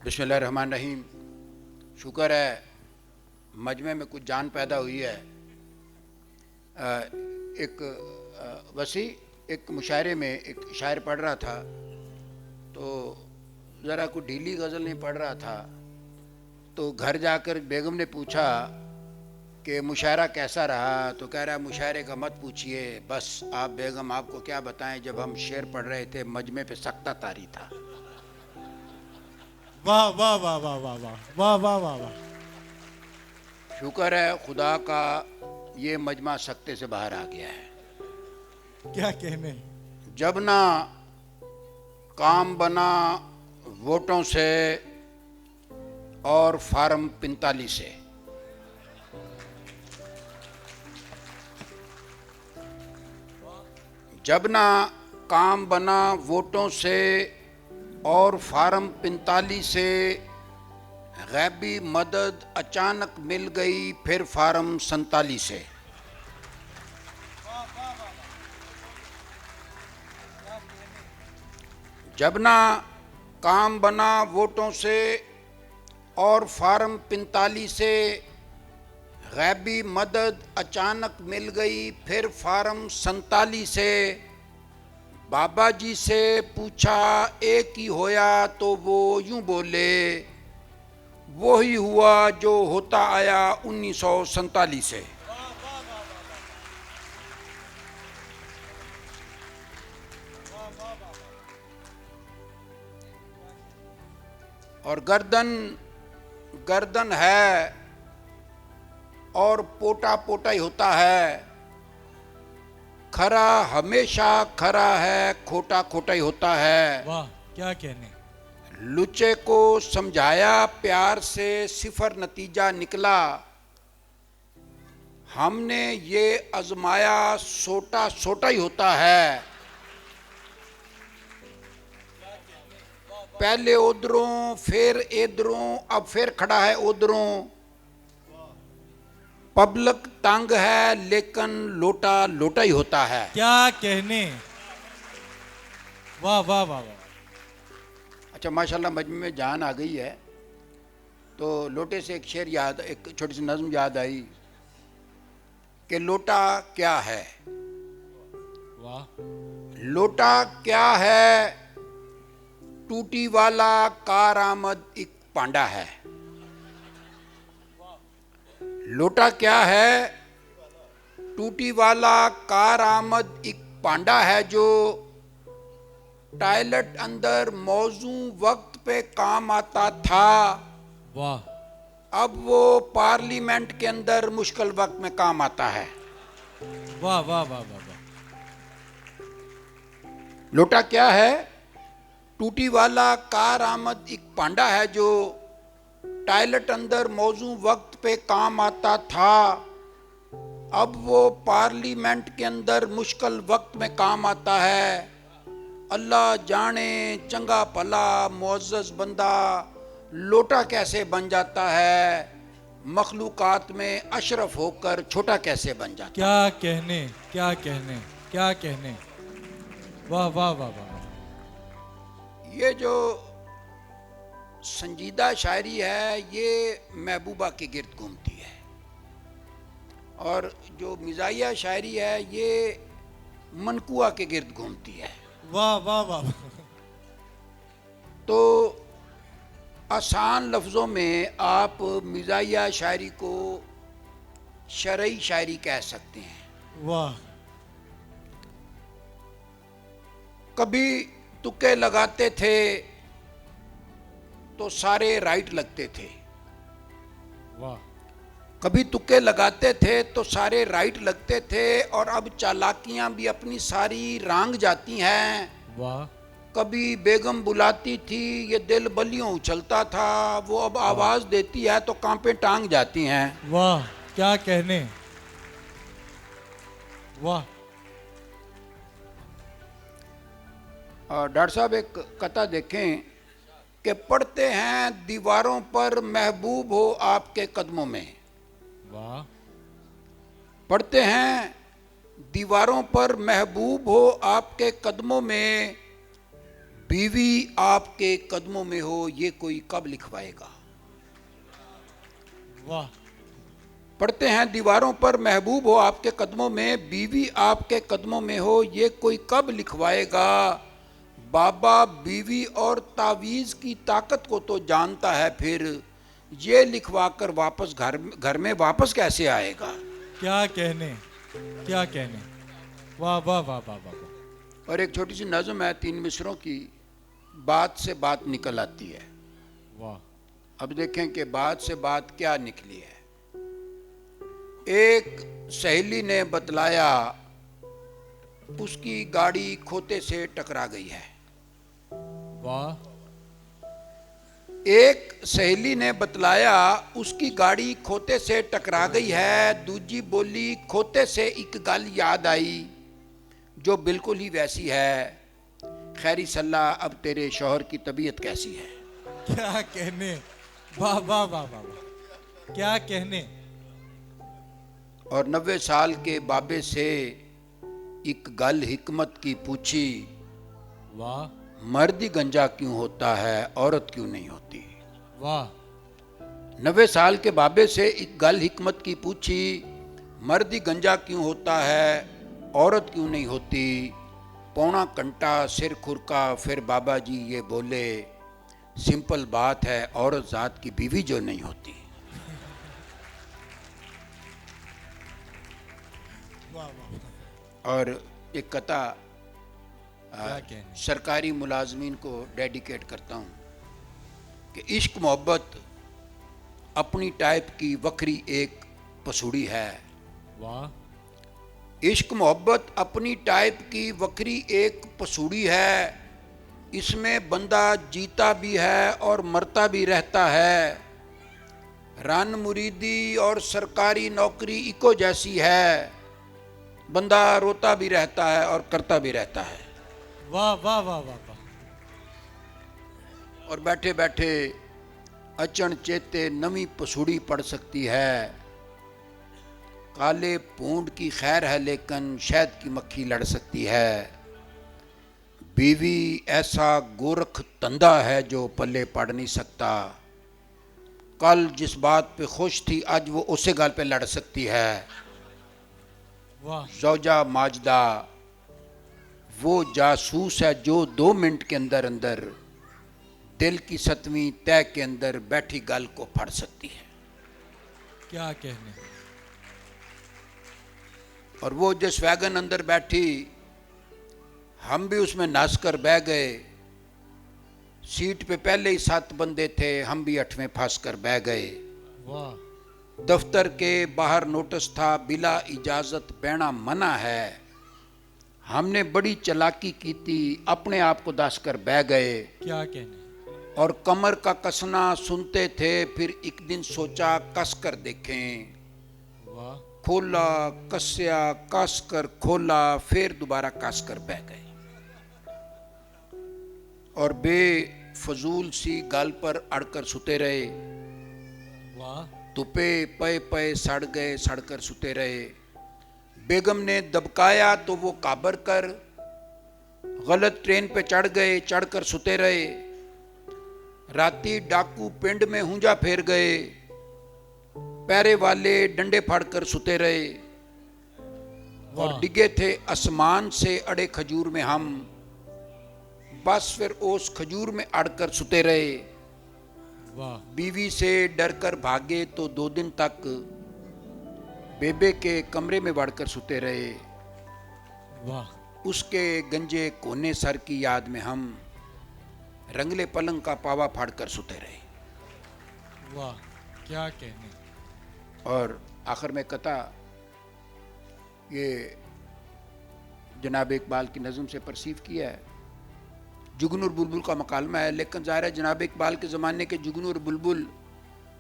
बिस्मिल्लाहिर्रहमानिर्रहीम। शुक्र है मजमे में कुछ जान पैदा हुई है। एक वसी एक मुशायरे में एक शायर पढ़ रहा था, तो ज़रा कुछ ढीली गज़ल नहीं पढ़ रहा था। तो घर जाकर बेगम ने पूछा कि मुशायरा कैसा रहा। तो कह रहा है मुशायरे का मत पूछिए, बस आप बेगम आपको क्या बताएं, जब हम शेर पढ़ रहे थे मजमे पे सख्ता तारी था। वाह वाह वाह वाह वाह वाह वाह वाह वाह वाह। शुक्र है खुदा का, ये मजमा सख्ते से बाहर आ गया है। क्या कहने। जब ना काम बना वोटों से और फार्म 45 से, जब ना काम बना वोटों से और फार्म 45 से, गैबी मदद अचानक मिल गई फिर फार्म 47 से। जब ना काम बना वोटों से और फार्म 45 से, गैबी मदद अचानक मिल गई फिर फार्म 47 से। बाबा जी से पूछा एक ही होया, तो वो यूं बोले वो ही हुआ जो होता आया 1947 से। और गर्दन गर्दन है और पोटा पोटा ही होता है, खरा हमेशा खरा है, खोटा खोटा ही होता है। वाह क्या कहने। लुच्चे को समझाया प्यार से सिफर नतीजा निकला, हमने ये आजमाया सोटा सोटा ही होता है। पहले उधरों फिर इधरों, अब फिर खड़ा है उधरों। पब्लिक तंग है लेकिन लोटा लोटा ही होता है। क्या कहने। वाह वाह वाह वाह। अच्छा माशाल्लाह मजमे में जान आ गई है। तो लोटे से एक शेर याद, एक छोटी सी नज्म याद आई कि लोटा क्या है। वाह लोटा क्या है, टूटी वाला कार आमद एक पांडा है। लोटा क्या है, टूटी वाला कार आमद एक पांडा है, जो टॉयलेट अंदर मौजू वक्त पे काम आता था, वाह अब वो पार्लियामेंट के अंदर मुश्किल वक्त में काम आता है। वाह वाह वाह वाह वाह। लोटा क्या है, टूटी वाला कार आमद एक पांडा है, जो टॉयलेट अंदर मौजू वक्त पे काम आता था, अब वो पार्लियामेंट के अंदर मुश्किल वक्त में काम आता है। अल्लाह जाने चंगा भला मुअज़्ज़ज़ बंदा लोटा कैसे बन जाता है, मखलूकात में अशरफ होकर छोटा कैसे बन जाता है। क्या कहने क्या कहने क्या कहने। वाह वाह वाह वाह। ये जो संजीदा शायरी है ये महबूबा के गिर्द घूमती है, और जो मिजाइया शायरी है ये मनकुआ के गिर्द घूमती है। वाह वाह वाह। तो आसान लफ्ज़ों में आप मिजाइया शायरी को शरई शायरी कह सकते हैं। वाह कभी तुक्के लगाते थे तो सारे राइट लगते थे, वाह कभी तुक्के लगाते थे तो सारे राइट लगते थे, और अब चालाकियां भी अपनी सारी रांग जाती हैं। वाह कभी बेगम बुलाती थी ये दिल बलियों उछलता था, वो अब आवाज़ देती है तो कांपे टांग जाती हैं। वाह क्या कहने। वाह और डॉक्टर साहब एक कथा देखें कि पढ़ते हैं दीवारों पर महबूब हो आपके कदमों में। वाह पढ़ते हैं दीवारों पर महबूब हो आपके कदमों में, बीवी आपके कदमों में हो ये कोई कब लिखवाएगा। वाह पढ़ते हैं दीवारों पर महबूब हो आपके कदमों में, बीवी आपके कदमों में हो ये कोई कब लिखवाएगा। बाबा बीवी और तावीज़ की ताकत को तो जानता है, फिर ये लिखवा कर वापस घर में वापस कैसे आएगा। क्या कहने, क्या कहने। वाह वाह वाह वाह वाह वाह। और एक छोटी सी नज़म है 3 मिसरों की, बात से बात निकल आती है। वाह। अब देखें कि बात से बात क्या निकली है। एक सहेली ने बतलाया उसकी गाड़ी खोते से टकरा गई है। वाह। एक सहेली ने बतलाया उसकी गाड़ी खोते से टकरा गई है। दूजी बोली खोते से एक गल याद आई जो बिल्कुल ही वैसी है, खैरी सल्ला अब तेरे शौहर की तबीयत कैसी है। क्या कहने। वाह वाह वाह वाह वाह। क्या कहने। और 90 साल के बाबे से एक गल हिकमत की पूछी, वाह मर्द ही गंजा क्यों होता है औरत क्यों नहीं होती। वाह। 90 साल के बाबे से एक गल हिकमत की पूछी, मर्द ही गंजा क्यों होता है औरत क्यों नहीं होती। पौना घंटा सिर खुरका फिर बाबा जी ये बोले, सिंपल बात है औरत जात की बीवी जो नहीं होती। वाह वाह। और एक कथा क्या कहने। सरकारी मुलाजमीन को डेडिकेट करता हूँ कि इश्क मोहब्बत अपनी टाइप की वक्री एक पसूड़ी है। वाह। इश्क मोहब्बत अपनी टाइप की वक्री एक पसूड़ी है। इसमें बंदा जीता भी है और मरता भी रहता है। रन मुरीदी और सरकारी नौकरी इको जैसी है, बंदा रोता भी रहता है और करता भी रहता है। वाह वाह वाह वाह वाह। और बैठे बैठे अचन चेते नवी पसूड़ी पड़ सकती है। काले पूंड की खैर है लेकिन शहद की मक्खी लड़ सकती है। बीवी ऐसा गोरख तंदा है जो पल्ले पड़ नहीं सकता। कल जिस बात पे खुश थी आज वो उसे गाल पे लड़ सकती है। वाह। जौजा माजदा वो जासूस है जो 2 मिनट के अंदर अंदर दिल की 7वीं तय के अंदर बैठी गल को फाड़ सकती है। क्या कहने। और वो जिस वैगन अंदर बैठी हम भी उसमें नाच कर बह गए। सीट पे पहले ही 7 बंदे थे, हम भी 8वें फंस कर बह गए। वाह। दफ्तर के बाहर नोटिस था बिला इजाजत बहना मना है। हमने बड़ी चालाकी की थी, अपने आप को दस कर बह गए। क्या कहने। और कमर का कसना सुनते थे, फिर एक दिन सोचा कस कर देखें। वाह। खोला कसया कस कर खोला फिर दोबारा कस कर बह गए। और बेफजूल सी गाल पर अड़कर सुते रहे। वाह। तुपे पए पए सड़ गए, सड़कर सुते रहे। बेगम ने दबकाया तो वो काबर कर गलत ट्रेन पे चढ़ गए, चढ़कर सुते रहे। राती डाकू पिंड में हुंजा फेर गए, पैरे वाले डंडे फाड़कर सुते रहे। और डिगे थे आसमान से अड़े खजूर में हम, बस फिर उस खजूर में अड़कर सुते रहे। वाह। बीवी से डरकर भागे तो 2 दिन तक बेबे के कमरे में बढ़कर सुते रहे। वाह। उसके गंजे कोने सर की याद में हम रंगले पलंग का पावा फाड़कर सुते रहे। वाह। क्या कहने। और आखिर में कथा ये जनाब इकबाल की नज़म से परसीव किया है। जुगनू और बुलबुल का मकालमा है, लेकिन ज़ाहिर है जनाब इकबाल के ज़माने के जुगनू और बुलबुल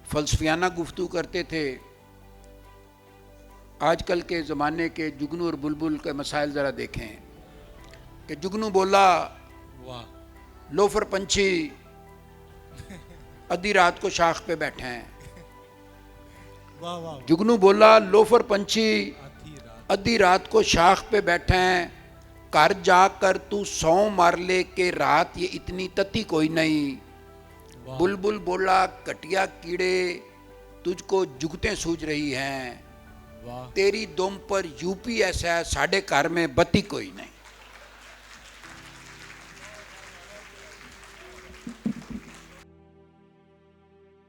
फ़लसफियाना गुफ्तगू करते थे। आजकल के ज़माने के जुगनू और बुलबुल के मसाइल ज़रा देखें कि जुगनू बोला, वाह। लोफर पंछी आधी रात को शाख पे बैठे हैं। वाह वाह। जुगनू बोला, लोफर पंछी आधी रात। आधी रात को शाख पे बैठे हैं, घर जाकर तू सौ मार ले के रात ये इतनी तती कोई नहीं। वाह बुलबुल बोला कटिया कीड़े तुझको जुगतें सूझ रही हैं, वाह तेरी दुम पर यूपी ऐसा है साढ़े घर में बत्ती कोई नहीं।